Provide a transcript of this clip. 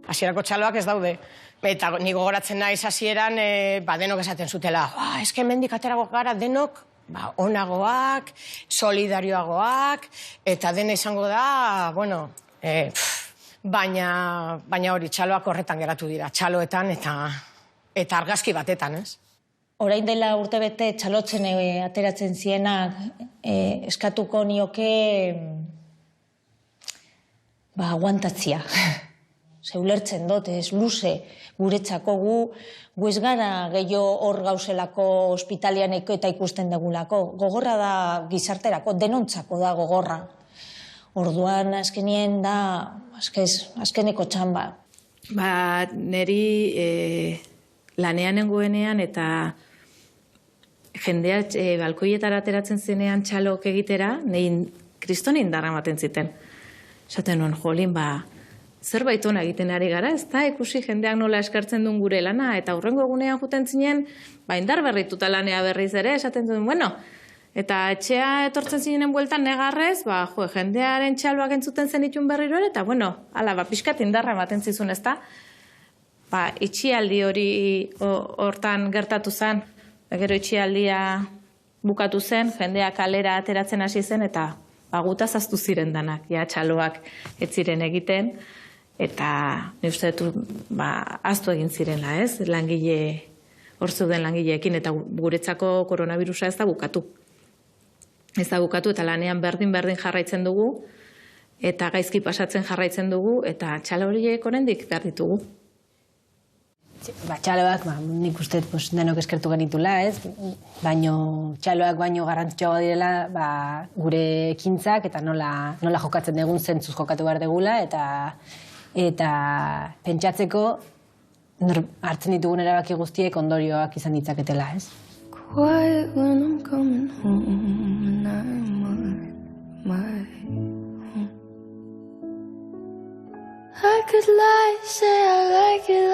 Hasierako txaloak ez daude. Eta ni gogoratzen naiz hasieran, denok esaten zutela, eske hemendik aterako gara denok, onagoak, solidarioagoak, eta dena izango da, bueno, baina hori, txaloak horretan geratu dira, txaloetan eta argazki batetan, ez? Orain dela urtebete txalotzen ateratzen zienak eskatuko nioke aguantatzia. Ulertzen dut, ez luze guretzako gu ez gara gehiago hor gauzelako ospitalianeko eta ikusten degulako. Gogorra da gizarterako, denontzako da gogorra. Orduan azkenien da azkeneko txamba. Neri lanean nengoenean eta jendea balkoietara ateratzen zenean txalok egitera, nehin kriston indarra ematen ziten. Esaten nuen, jolin, zerbait ona egiten ari gara, ez da, ikusi jendeak nola eskartzen duen gure lana, eta hurrengo egunean juten zinen, indar berrituta lanea berriz ere, esaten duen, bueno, eta etxea etortzen zinen bueltan negarrez, jendearen txaloak entzuten zen itxun berriro ere, eta bueno, pixkat indarra ematen zizun, ez da, itxialdi hori hortan gertatu zen, gero itxialdia bukatu zen, jendeak kalera ateratzen hasi zen, eta gutaz aztu ziren danak, txaloak ez ziren egiten, eta ni uste dut aztu egin zirela, ez? Hor zeuden langileekin, eta guretzako koronavirusa ez da bukatu. Ez da bukatu, eta lanean berdin jarraitzen dugu, eta gaizki pasatzen jarraitzen dugu, eta txalo horiek oraindik behar ditugu. Txaloak, nik uste denok eskertu genitula, ez? Txaloak baino garrantzitsuago direla gure ekintzak eta nola jokatzen dugun zentzuz jokatu behar degula, eta pentsatzeko hartzen ditugun erabaki guztiek ondorioak izan ditzaketela, ez? Quiet when I'm coming home and I'm on my own. I could lie, say I like it